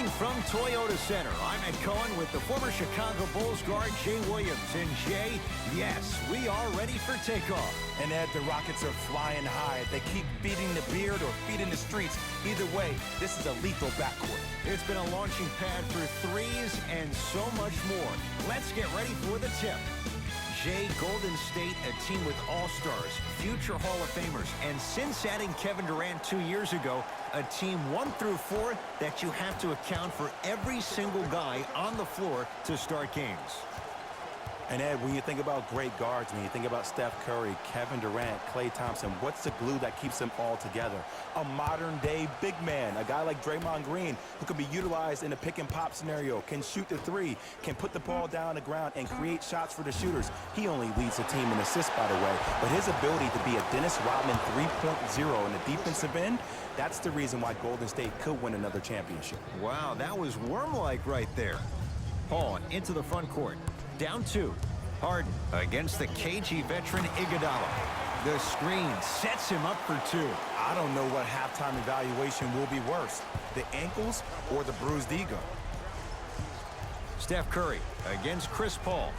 Reporting from Toyota Center, I'm Ed Cohen with the former Chicago Bulls guard Jay Williams. And Jay, yes, we are ready for takeoff. And Ed, the Rockets are flying high. They keep feeding the beard or feeding the streets. Either way, this is a lethal backcourt. It's been a launching pad for threes and so much more. Let's get ready for the tip. Jay, Golden State, a team with all-stars, future Hall of Famers, and since adding Kevin Durant 2 years ago, a team 1 through 4 that you have to account for every single guy on the floor to start games. And Ed, when you think about great guards, when you think about Steph Curry, Kevin Durant, Klay Thompson, what's the glue that keeps them all together? A modern-day big man, a guy like Draymond Green, who can be utilized in a pick-and-pop scenario, can shoot the three, can put the ball down on the ground and create shots for the shooters. He only leads the team in assists, by the way, but his ability to be a Dennis Rodman 3.0 in the defensive end, that's the reason why Golden State could win another championship. Wow, that was worm-like right there. Paul into the front court. Down 2. Harden against the KG veteran Iguodala. The screen sets him up for 2. I don't know what halftime evaluation will be worse, the ankles or the bruised ego. Steph Curry against Chris Paul.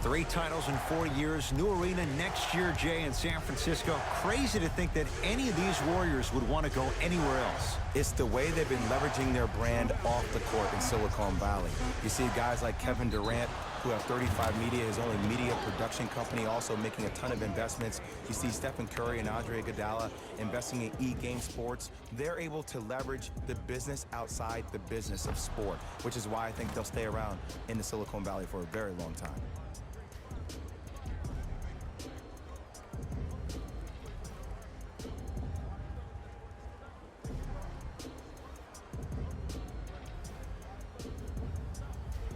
3 titles in 4 years, new arena next year, Jay, in San Francisco. Crazy to think that any of these Warriors would want to go anywhere else. It's the way they've been leveraging their brand off the court in Silicon Valley. You see guys like Kevin Durant, who have 35 Media, his only media production company, also making a ton of investments. You see Stephen Curry and Andre Iguodala investing in e-game sports. They're able to leverage the business outside the business of sport, which is why I think they'll stay around in the Silicon Valley for a very long time.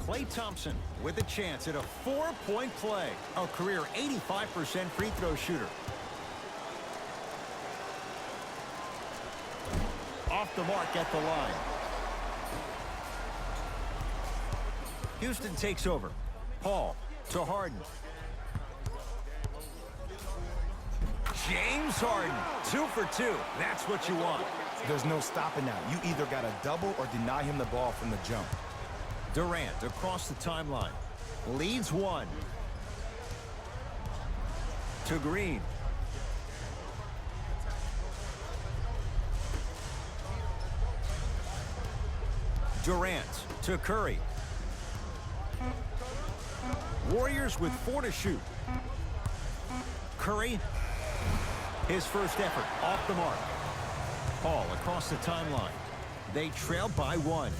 Klay Thompson with a chance at a 4-point play. A career 85% free throw shooter. Off the mark at the line. Houston takes over. Paul to Harden. James Harden, 2 for 2. That's what you want. There's no stopping that. You either got to double or deny him the ball from the jump. Durant across the timeline. Leads 1. To Green. Durant to Curry. Warriors with 4 to shoot. Curry. His first effort off the mark. Paul across the timeline. They trail by 1.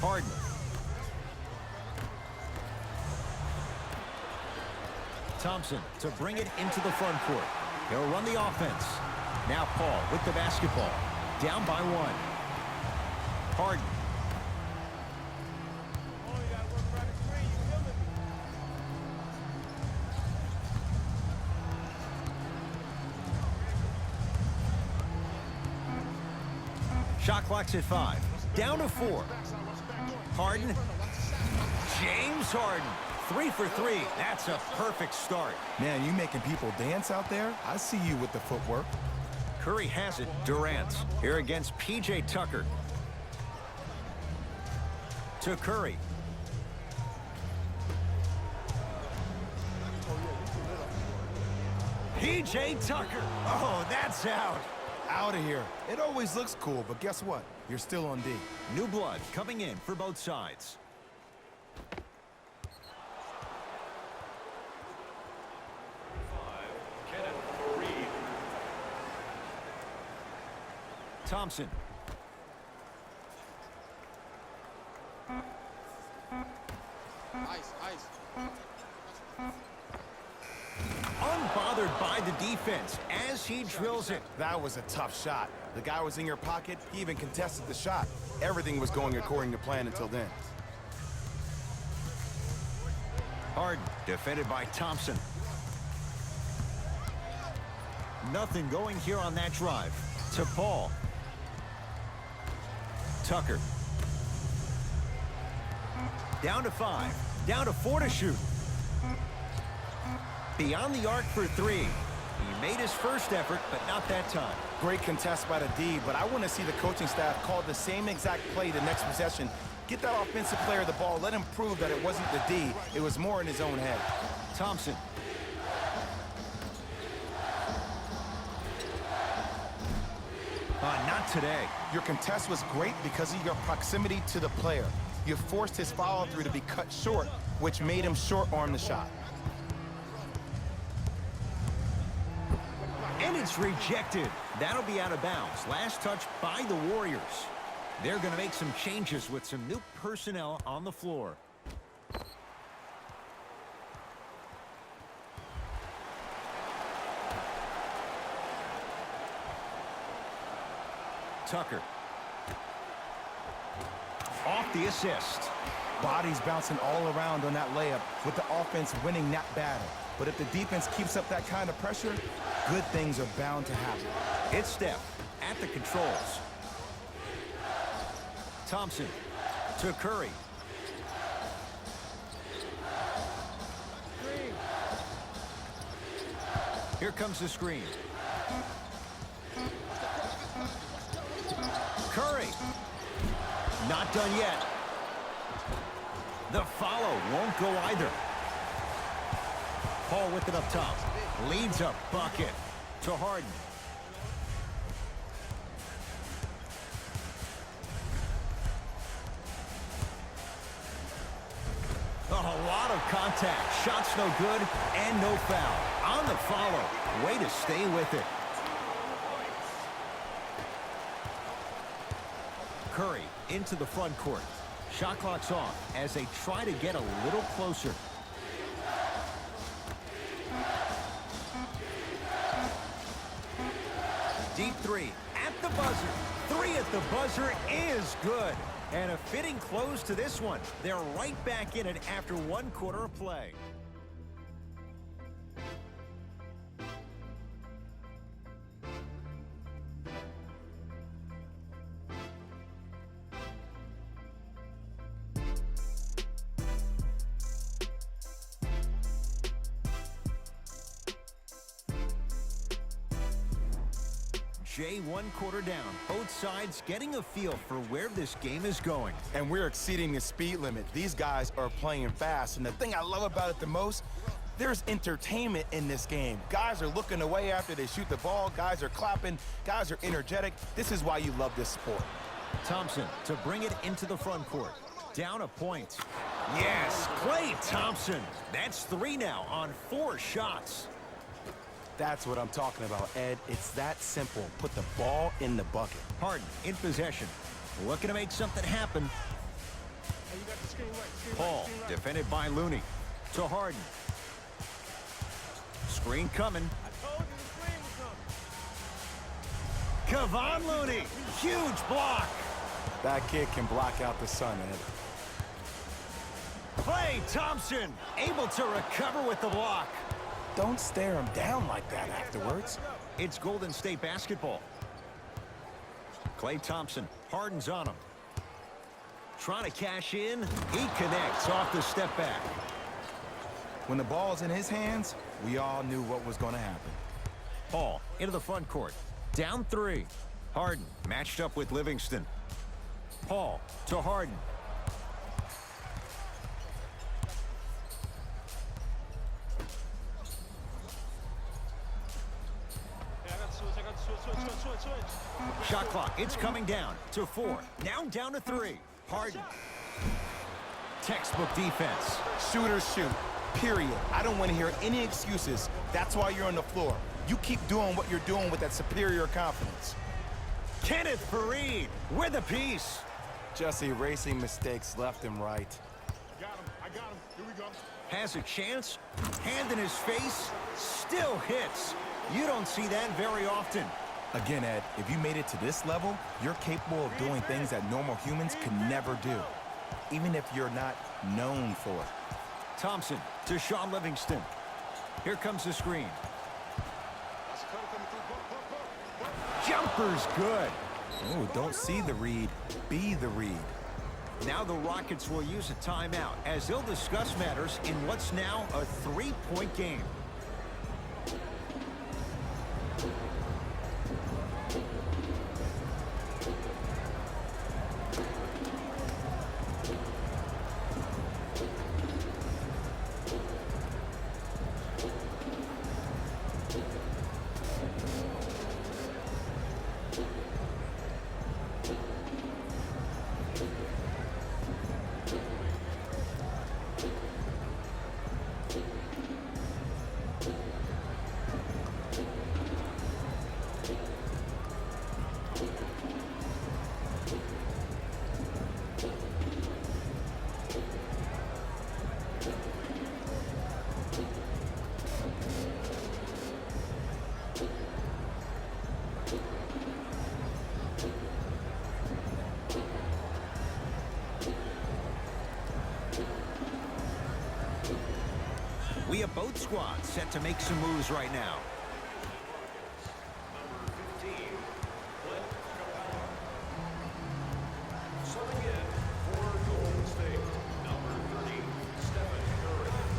Harden. Thompson to bring it into the front court. He'll run the offense. Now Paul with the basketball. Down by 1. Harden. Shot clock's at 5. Down to 4. Harden. James Harden. 3 for 3. That's a perfect start. Man, you making people dance out there? I see you with the footwork. Curry has it. Durant here against P.J. Tucker. To Curry. P.J. Tucker. Oh, that's out. Out of here. It always looks cool, but guess what? You're still on D. New blood coming in for both sides. Thompson. Unbothered by the defense as he drills it. That was a tough shot. The guy was in your pocket. He even contested the shot. Everything was going according to plan until then. Harden defended by Thompson. Nothing going here on that drive. To Paul. Tucker. Down to 5. Down to 4 to shoot. Beyond the arc for three. He made his first effort, but not that time. Great contest by the D, but I want to see the coaching staff call the same exact play the next possession. Get that offensive player the ball. Let him prove that it wasn't the D. It was more in his own head. Thompson. Not today. Your contest was great because of your proximity to the player. You forced his follow-through to be cut short, which made him short-arm the shot. And it's rejected. That'll be out of bounds. Last touch by the Warriors. They're going to make some changes with some new personnel on the floor. Tucker. Off the assist. Bodies bouncing all around on that layup with the offense winning that battle. But if the defense keeps up that kind of pressure, good things are bound to happen. It's Steph at the controls. Thompson to Curry. Here comes the screen. Curry. Not done yet. The follow won't go either. Paul with it up top. Leads a bucket to Harden. A lot of contact. Shots no good and no foul. On the follow. Way to stay with it. Curry into the front court. Shot clock's off as they try to get a little closer. Deep three at the buzzer. Three at the buzzer is good. And a fitting close to this one. They're right back in it after 1 quarter of play. Jay, 1 quarter down. Both sides getting a feel for where this game is going. And we're exceeding the speed limit. These guys are playing fast. And the thing I love about it the most, there's entertainment in this game. Guys are looking away after they shoot the ball. Guys are clapping. Guys are energetic. This is why you love this sport. Thompson to bring it into the front court. Down a point. Yes, Klay Thompson. That's 3 now on 4 shots. That's what I'm talking about, Ed. It's that simple. Put the ball in the bucket. Harden in possession. Looking to make something happen. Paul defended by Looney. To Harden. Screen coming. Kevon Looney. Huge block. That kid can block out the sun, Ed. Klay Thompson able to recover with the block. Don't stare him down like that afterwards. It's Golden State basketball. Klay Thompson, Harden's on him. Trying to cash in. He connects off the step back. When the ball's in his hands, we all knew what was going to happen. Paul into the front court. Down 3. Harden matched up with Livingston. Paul to Harden. Shot clock, it's coming down to 4. Now down to 3. Harden. Textbook defense. Shooters shoot, period. I don't want to hear any excuses. That's why you're on the floor. You keep doing what you're doing with that superior confidence. Kenneth Faried with a piece. Just erasing mistakes left and right. I got him. Here we go. Has a chance. Hand in his face. Still hits. You don't see that very often. Again, Ed, if you made it to this level, you're capable of doing things that normal humans could never do, even if you're not known for it. Thompson to Sean Livingston. Here comes the screen. Jumper's good. Oh, don't see the read, be the read. Now the Rockets will use a timeout as they'll discuss matters in what's now a 3-point game. We have both squads set to make some moves right now.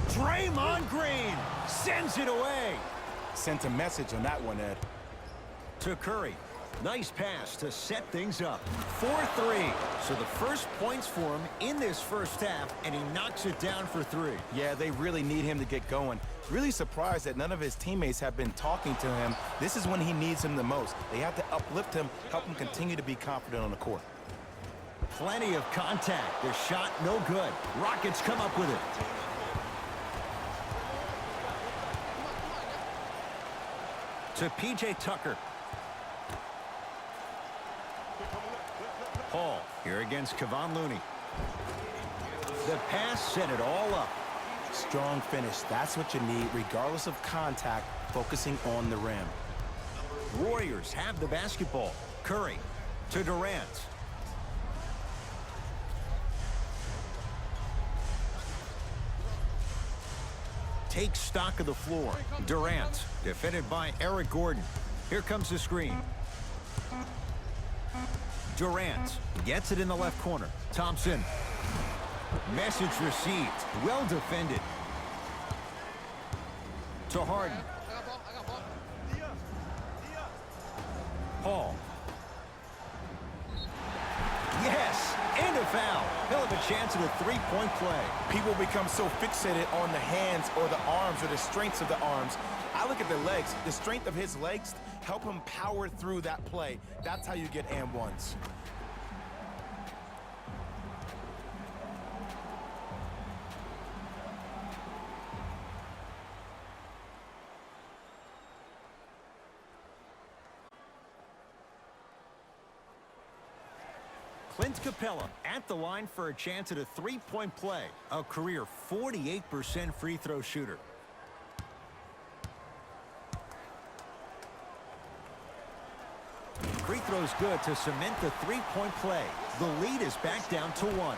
Draymond Green sends it away. Sent a message on that one, Ed. To Curry. Nice pass to set things up. 4-3. So the first points for him in this first half, and he knocks it down for 3. Yeah, they really need him to get going. Really surprised that none of his teammates have been talking to him. This is when he needs him the most. They have to uplift him, help him continue to be confident on the court. Plenty of contact. The shot no good. Rockets come up with it. To P.J. Tucker. Paul here against Kevon Looney. The pass set it all up. Strong finish. That's what you need, regardless of contact, focusing on the rim. Warriors have the basketball. Curry to Durant. Takes stock of the floor. Durant, defended by Eric Gordon. Here comes the screen. Durant gets it in the left corner. Thompson. Message received. Well defended. To Harden. Paul. Yes, and a foul. He'll have a chance at a three-point play. People become so fixated on the hands or the arms or the strengths of the arms. I look at the legs. The strength of his legs help him power through that play. That's how you get and ones. Clint Capella at the line for a chance at a three-point play. A career 48% free throw shooter. Free throw's good to cement the three-point play. The lead is back down to 1.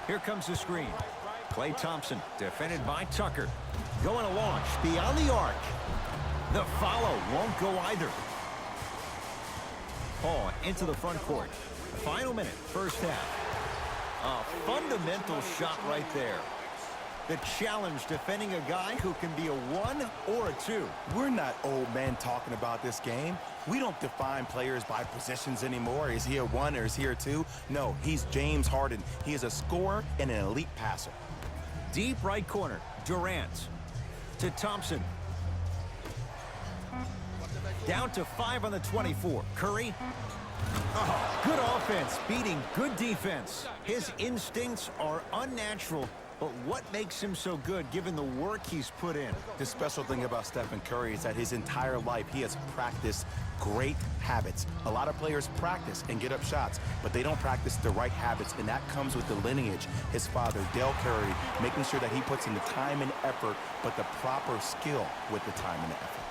Here comes the screen. Klay Thompson, defended by Tucker. Going to launch beyond the arc. The follow won't go either. Paul into the front court. Final minute, first half. A fundamental shot right there. The challenge defending a guy who can be a 1 or a 2. We're not old men talking about this game. We don't define players by positions anymore. Is he a 1 or is he a 2? No, he's James Harden. He is a scorer and an elite passer. Deep right corner, Durant. To Thompson. Down to 5 on the 24. Curry. Oh, good offense, beating good defense. His instincts are unnatural, but what makes him so good given the work he's put in? The special thing about Stephen Curry is that his entire life he has practiced great habits. A lot of players practice and get up shots, but they don't practice the right habits, and that comes with the lineage. His father, Dale Curry, making sure that he puts in the time and effort, but the proper skill with the time and the effort.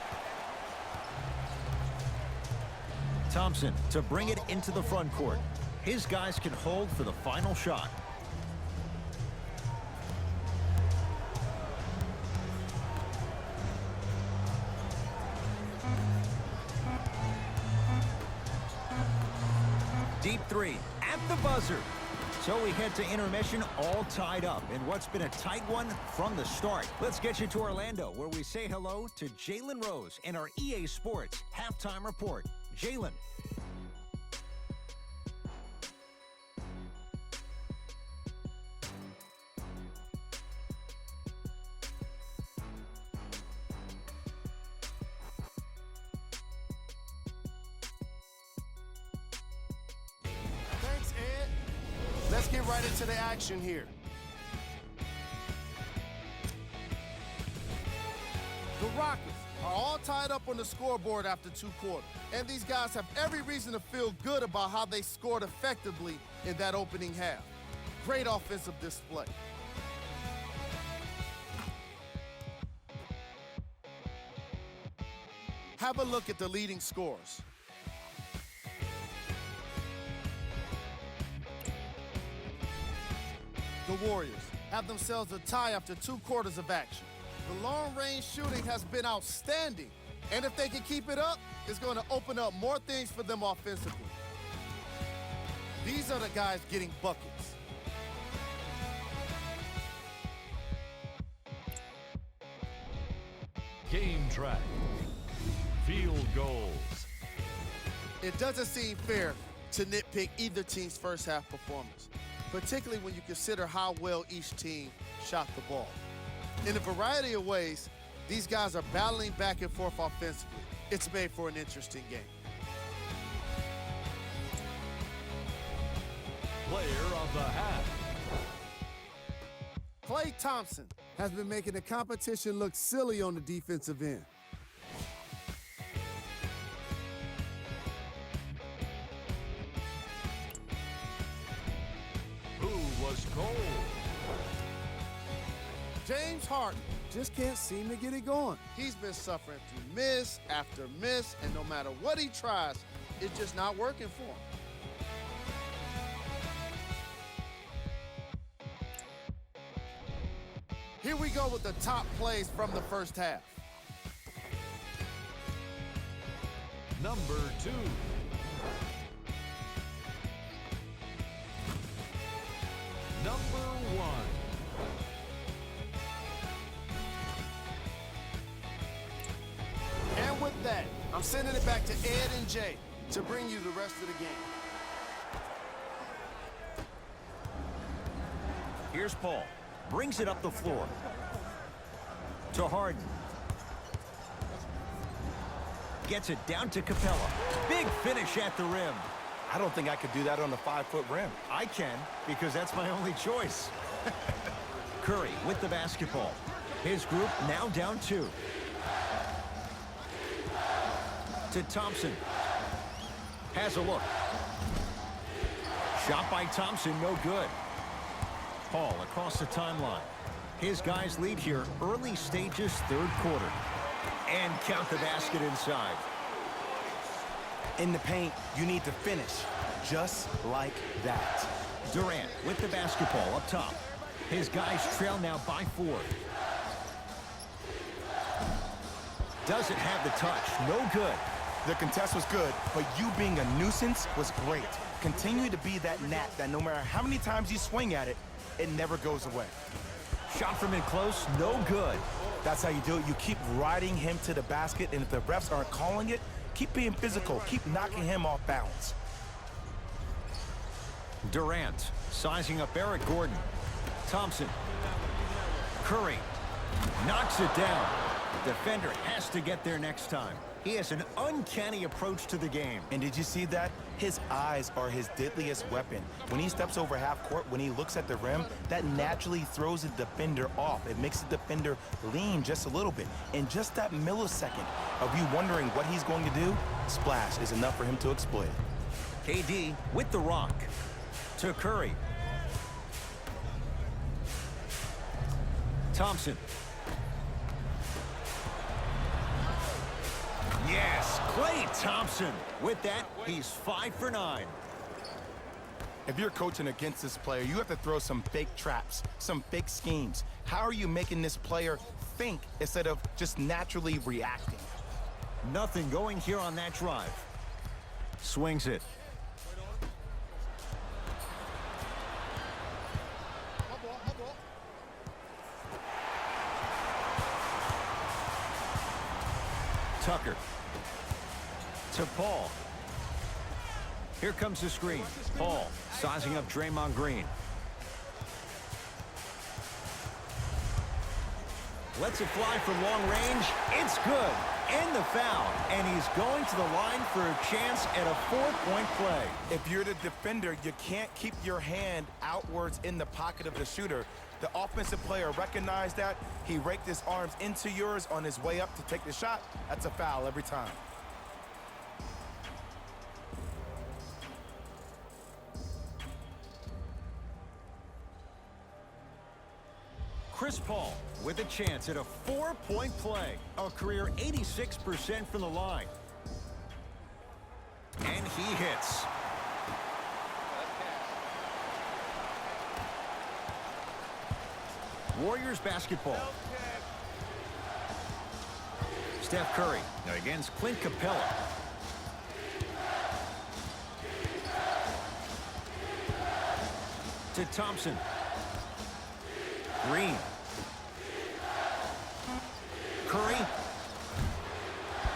Thompson to bring it into the front court. His guys can hold for the final shot. Deep three at the buzzer. So we head to intermission all tied up in what's been a tight one from the start. Let's get you to Orlando, where we say hello to Jalen Rose in our EA Sports halftime report. Jalen. Thanks, Ed. Let's get right into the action here. The Rockets are all tied up on the scoreboard after 2 quarters. And these guys have every reason to feel good about how they scored effectively in that opening half. Great offensive display. Have a look at the leading scorers. The Warriors have themselves a tie after 2 quarters of action. The long-range shooting has been outstanding, and if they can keep it up, it's going to open up more things for them offensively. These are the guys getting buckets. Game track. Field goals. It doesn't seem fair to nitpick either team's first half performance, particularly when you consider how well each team shot the ball. In a variety of ways, these guys are battling back and forth offensively. It's made for an interesting game. Player of the half. Klay Thompson has been making the competition look silly on the defensive end. Who was cold? James Harden just can't seem to get it going. He's been suffering through miss after miss, and no matter what he tries, it's just not working for him. Here we go with the top plays from the first half. Number 2. Number 1. And with that, I'm sending it back to Ed and Jay to bring you the rest of the game. Here's Paul. Brings it up the floor. To Harden. Gets it down to Capella. Big finish at the rim. I don't think I could do that on a 5-foot rim. I can, because that's my only choice. Curry with the basketball. His group now down 2. To Thompson. Has a look. Shot by Thompson, no good. Paul across the timeline. His guys lead here, early stages, 3rd quarter. And count the basket inside. In the paint, you need to finish just like that. Durant with the basketball up top. His guys trail now by 4. Doesn't have the touch, no good. The contest was good, but you being a nuisance was great. Continue to be that gnat that no matter how many times you swing at it, it never goes away. Shot from in close, no good. That's how you do it. You keep riding him to the basket, and if the refs aren't calling it, keep being physical. Keep knocking him off balance. Durant sizing up Eric Gordon. Thompson. Curry knocks it down. Defender has to get there next time. He has an uncanny approach to the game. And did you see that? His eyes are his deadliest weapon. When he steps over half court, when he looks at the rim, that naturally throws the defender off. It makes the defender lean just a little bit. In just that millisecond of you wondering what he's going to do, splash is enough for him to exploit it. KD with the rock. To Curry. Thompson. Yes, Klay Thompson. With that, he's 5 for 9. If you're coaching against this player, you have to throw some fake traps, some fake schemes. How are you making this player think instead of just naturally reacting? Nothing going here on that drive. Swings it. Tucker. To Paul. Here comes the screen. Paul sizing up Draymond Green. Lets it fly from long range. It's good. And the foul. And he's going to the line for a chance at a 4-point play. If you're the defender, you can't keep your hand outwards in the pocket of the shooter. The offensive player recognized that. He raked his arms into yours on his way up to take the shot. That's a foul every time. Chris Paul with a chance at a 4-point play. A career 86% from the line. And he hits. Warriors basketball. Steph Curry against Clint Capella. To Thompson. Green. Curry.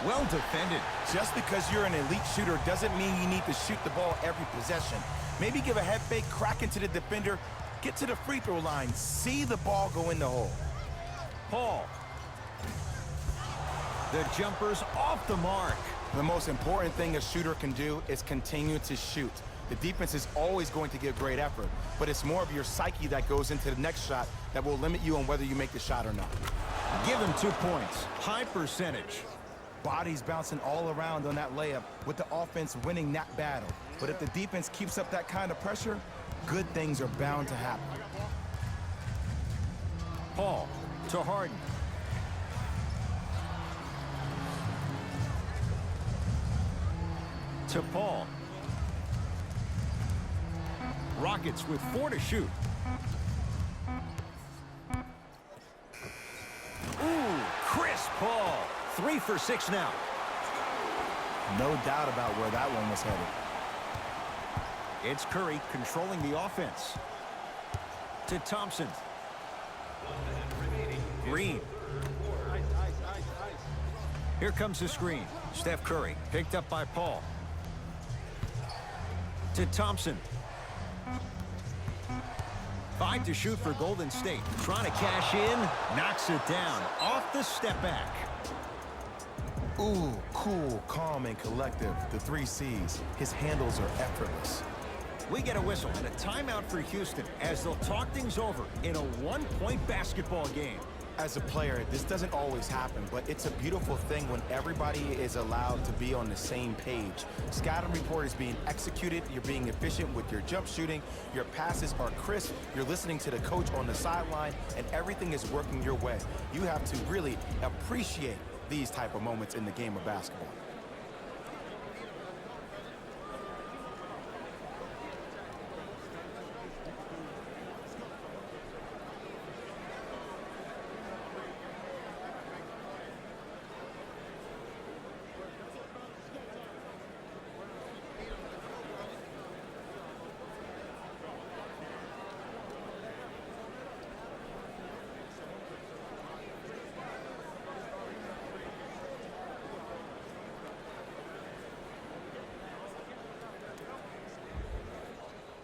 Well defended. Just because you're an elite shooter doesn't mean you need to shoot the ball every possession. Maybe give a head fake, crack into the defender, get to the free throw line, see the ball go in the hole. Paul. The jumper's off the mark. The most important thing a shooter can do is continue to shoot. The defense is always going to give great effort, but it's more of your psyche that goes into the next shot that will limit you on whether you make the shot or not. Give him 2 points. High percentage. Bodies bouncing all around on that layup with the offense winning that battle. But if the defense keeps up that kind of pressure, good things are bound to happen. Paul to Harden. To Paul. Rockets with 4 to shoot. Ooh, Chris Paul. 3 for 6 now. No doubt about where that one was headed. It's Curry controlling the offense. To Thompson. Green. Here comes the screen. Steph Curry picked up by Paul. To Thompson. 5 to shoot for Golden State. Trying to cash in. Knocks it down. Off the step back. Ooh, cool, calm, and collective. The 3 C's. His handles are effortless. We get a whistle and a timeout for Houston as they'll talk things over in a 1-point basketball game. As a player, this doesn't always happen, but it's a beautiful thing when everybody is allowed to be on the same page. Scouting report is being executed, you're being efficient with your jump shooting, your passes are crisp, you're listening to the coach on the sideline, and everything is working your way. You have to really appreciate these type of moments in the game of basketball.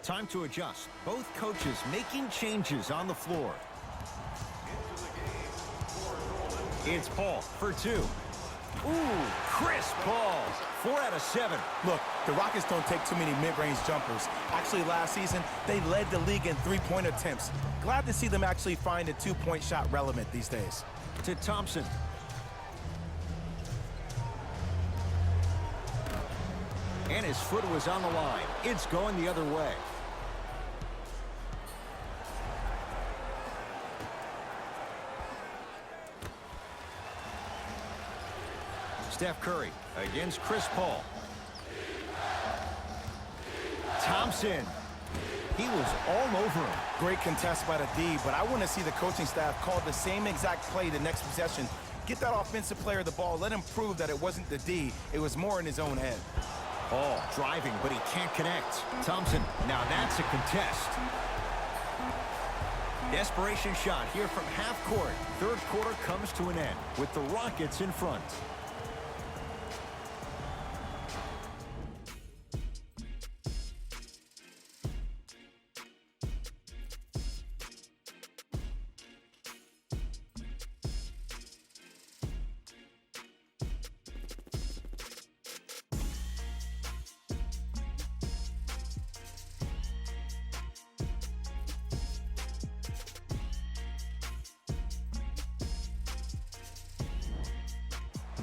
Time to adjust. Both coaches making changes on the floor. It's Paul for 2. Ooh, Chris Paul. 4 out of 7. Look, the Rockets don't take too many mid-range jumpers. Actually, last season, they led the league in 3-point attempts. Glad to see them actually find a 2-point shot relevant these days. To Thompson. And his foot was on the line. It's going the other way. Steph Curry against Chris Paul. Thompson. He was all over him. Great contest by the D, but I want to see the coaching staff call the same exact play the next possession. Get that offensive player the ball. Let him prove that it wasn't the D. It was more in his own head. Paul driving, but he can't connect. Thompson, now that's a contest. Desperation shot here from half court. Third quarter comes to an end with the Rockets in front.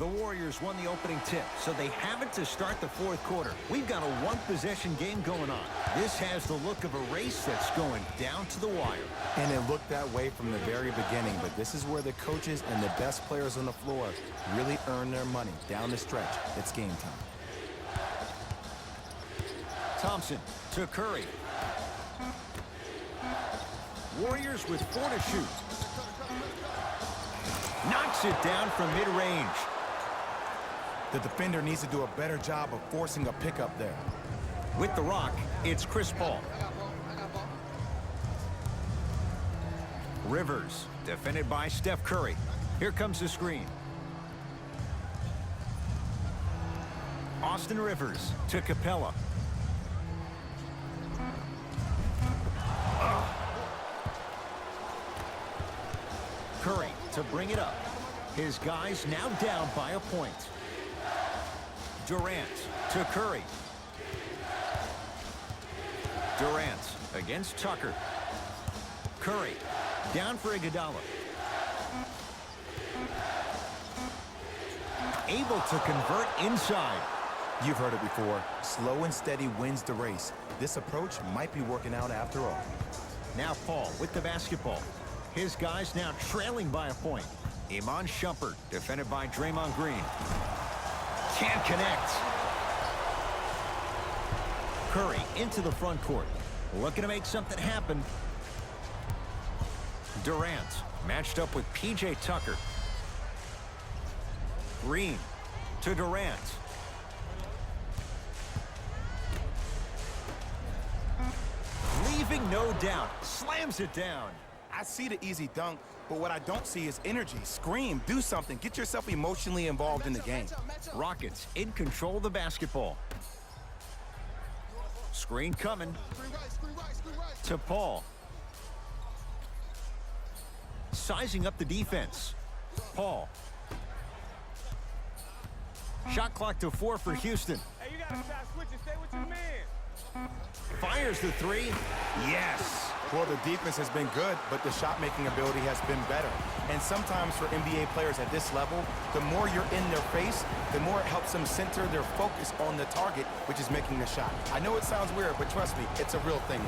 The Warriors won the opening tip, so they have it to start the fourth quarter. We've got a one-possession game going on. This has the look of a race that's going down to the wire. And it looked that way from the very beginning, but this is where the coaches and the best players on the floor really earn their money. Down the stretch, it's game time. Thompson to Curry. Warriors with 4 to shoot. Knocks it down from mid-range. The defender needs to do a better job of forcing a pickup there. With the rock, it's Chris Paul. Rivers, defended by Steph Curry. Here comes the screen. Austin Rivers to Capella. Curry to bring it up. His guys now down by a point. Durant to Curry. Durant against Tucker. Curry down for Iguodala. Able to convert inside. You've heard it before. Slow and steady wins the race. This approach might be working out after all. Now Paul with the basketball. His guys now trailing by a point. Iman Shumpert, defended by Draymond Green. Can't connect. Curry into the front court. Looking to make something happen. Durant matched up with P.J. Tucker. Green to Durant. Leaving no doubt. Slams it down. I see the easy dunk, but what I don't see is energy. Scream, do something. Get yourself emotionally involved in the game. Rockets in control of the basketball. Screen coming to Paul. Sizing up the defense. Paul. Shot clock to 4 for Houston. Hey, you gotta stop switching. Stay with your man. Fires the 3. Yes. Well, the defense has been good, but the shot-making ability has been better. And sometimes for NBA players at this level, the more you're in their face, the more it helps them center their focus on the target, which is making the shot. I know it sounds weird, but trust me, it's a real thing.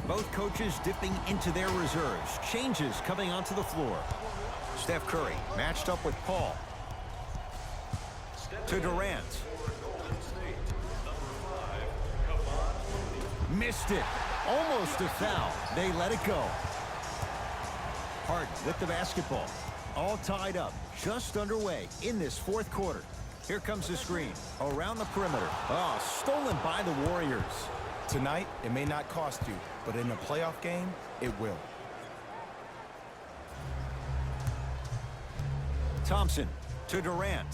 Both coaches dipping into their reserves. Changes coming onto the floor. Steph Curry matched up with Paul. To Durant. Missed it. Almost a foul. They let it go. Harden with the basketball. All tied up. Just underway in this fourth quarter. Here comes the screen. Around the perimeter. Oh, stolen by the Warriors. Tonight, it may not cost you, but in a playoff game, it will. Thompson to Durant.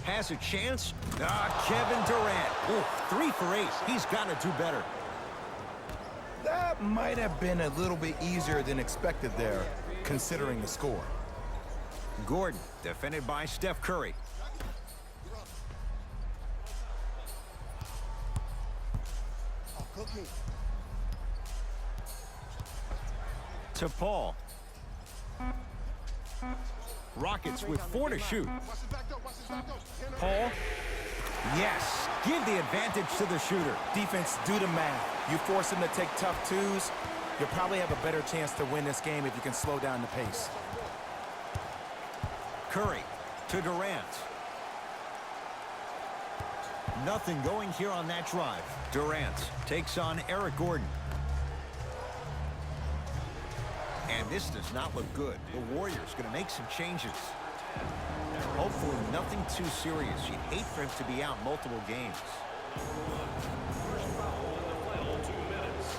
Has a chance. Kevin Durant. Ooh, 3 for 8. He's got to do better. That might have been a little bit easier than expected there, considering the score. Gordon, defended by Steph Curry. To Paul. Rockets with 4 to shoot. Paul. Yes. Give the advantage to the shooter. Defense, do the math. You force them to take tough twos, you'll probably have a better chance to win this game if you can slow down the pace. Curry to Durant. Nothing going here on that drive. Durant takes on Eric Gordon. And this does not look good. The Warriors going to make some changes. Hopefully nothing too serious. You'd hate for him to be out multiple games. First foul in the final 2 minutes.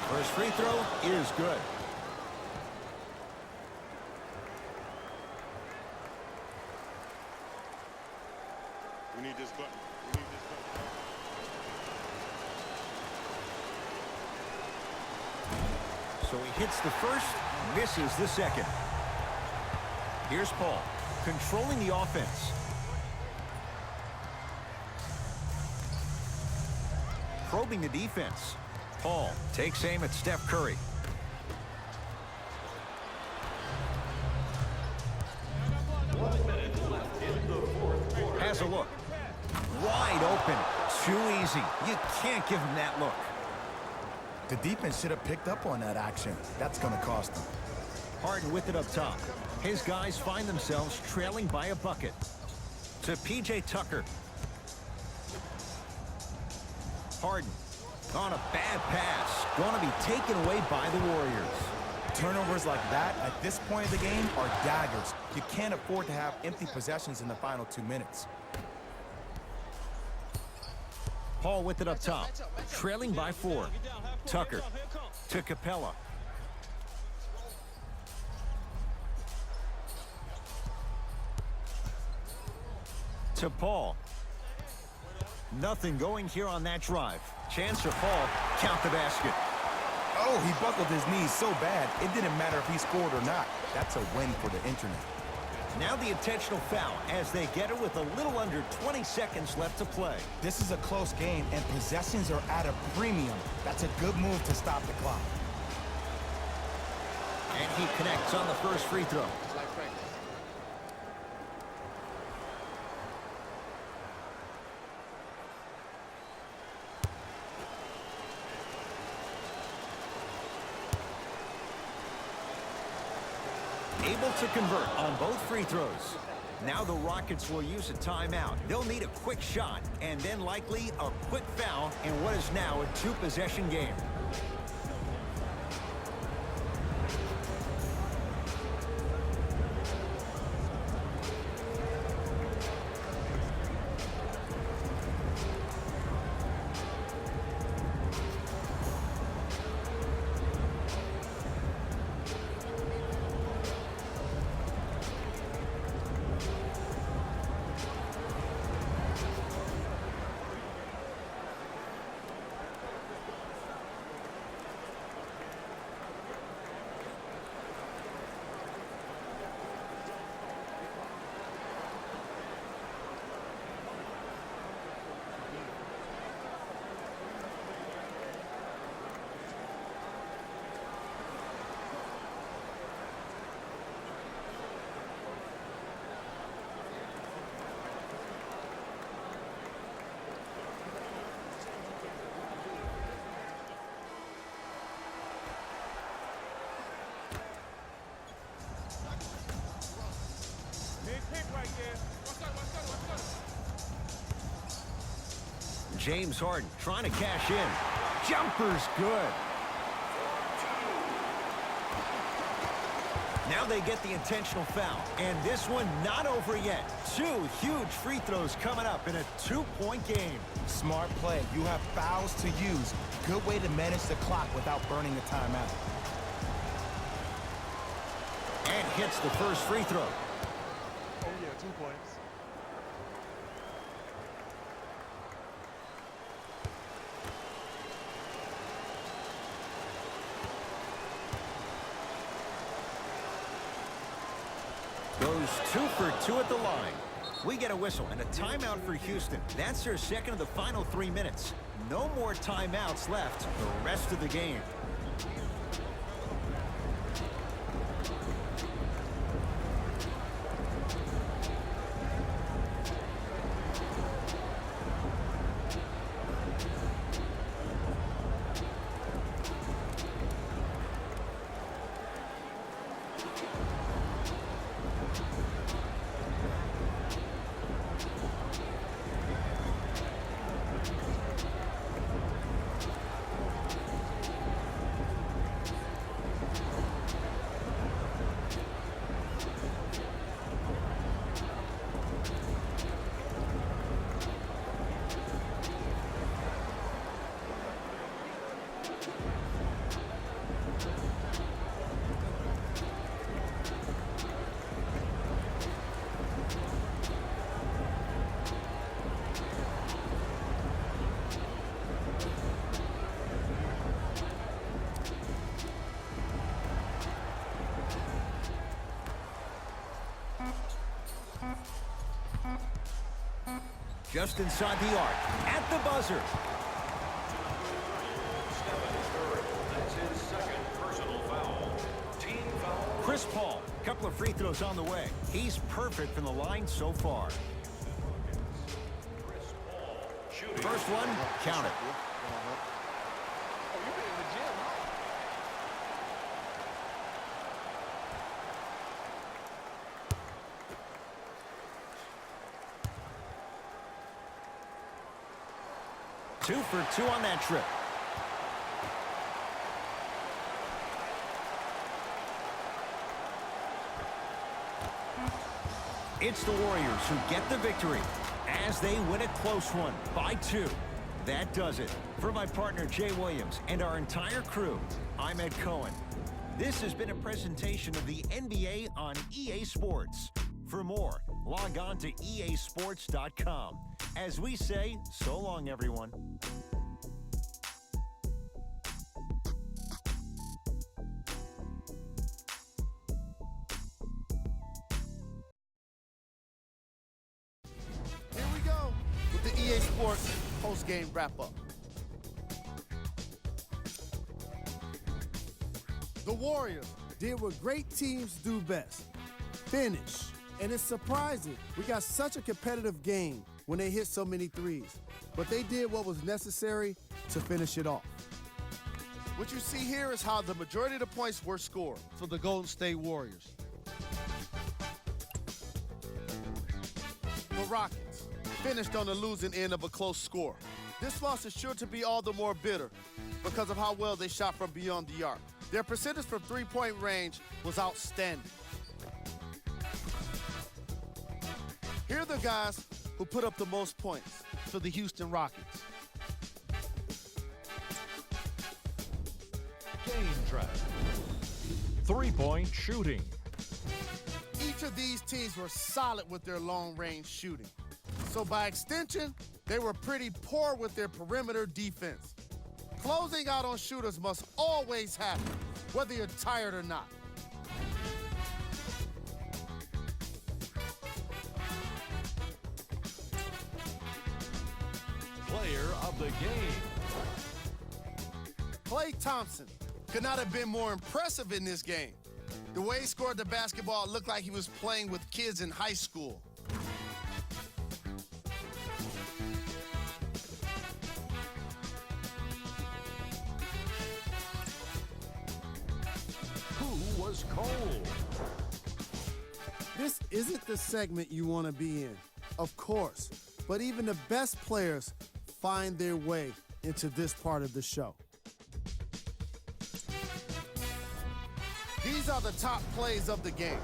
First free throw is good. We need this button. We need this button. So he hits the first, misses the second. Here's Paul, controlling the offense. Probing the defense. Paul takes aim at Steph Curry. Has a look. Wide open. Too easy. You can't give him that look. The defense should have picked up on that action. That's going to cost them. Harden with it up top. His guys find themselves trailing by a bucket. To P.J. Tucker. Harden on a bad pass. Going to be taken away by the Warriors. Turnovers like that at this point of the game are daggers. You can't afford to have empty possessions in the final 2 minutes. Paul with it up top. Trailing by 4. Tucker to Capella. To Paul. Nothing going here on that drive. Chance for Paul. Count the basket. Oh, he buckled his knees so bad, it didn't matter if he scored or not. That's a win for the internet. Now the intentional foul as they get it with a little under 20 seconds left to play. This is a close game, and possessions are at a premium. That's a good move to stop the clock. And he connects on the first free throw. Able to convert on both free throws. Now the Rockets will use a timeout. They'll need a quick shot and then likely a quick foul in what is now a 2-possession game. James Harden trying to cash in. Jumper's good. Now they get the intentional foul. And this one not over yet. 2 huge free throws coming up in a 2-point game. Smart play. You have fouls to use. Good way to manage the clock without burning a timeout. And hits the first free throw. Oh, yeah, 2 points. Goes 2 for 2 at the line. We get a whistle and a timeout for Houston. That's their second of the final 3 minutes. No more timeouts left the rest of the game. just inside the arc, at the buzzer. That's his second personal foul. Team foul. Chris Paul, couple of free throws on the way. He's perfect from the line so far. Chris Paul shooting. First one, count it. Oh, you've been in the gym, huh? Two for two on that trip. It's the Warriors who get the victory as they win a close one by 2. That does it. For my partner Jay Williams and our entire crew, I'm Ed Cohen. This has been a presentation of the NBA on EA Sports. For more, log on to easports.com. As we say, so long, everyone. Here we go with the EA Sports post-game wrap-up. The Warriors did what great teams do best, finish. And it's surprising we got such a competitive game when they hit so many threes. But they did what was necessary to finish it off. What you see here is how the majority of the points were scored for the Golden State Warriors. The Rockets finished on the losing end of a close score. This loss is sure to be all the more bitter because of how well they shot from beyond the arc. Their percentage from three-point range was outstanding. Here are the guys who put up the most points for the Houston Rockets. Game track. Three-point shooting. Each of these teams were solid with their long-range shooting. So by extension, they were pretty poor with their perimeter defense. Closing out on shooters must always happen, whether you're tired or not. Player of the game. Klay Thompson could not have been more impressive in this game. The way he scored the basketball looked like he was playing with kids in high school. Who was cold? This isn't the segment you want to be in, of course, but even the best players find their way into this part of the show. These are the top plays of the game.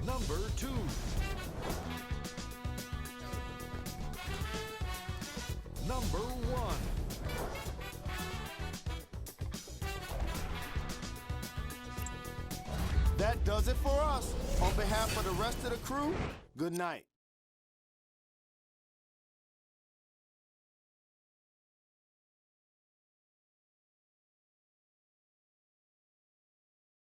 Number 2. Number 1. That does it for us. On behalf of the rest of the crew, good night.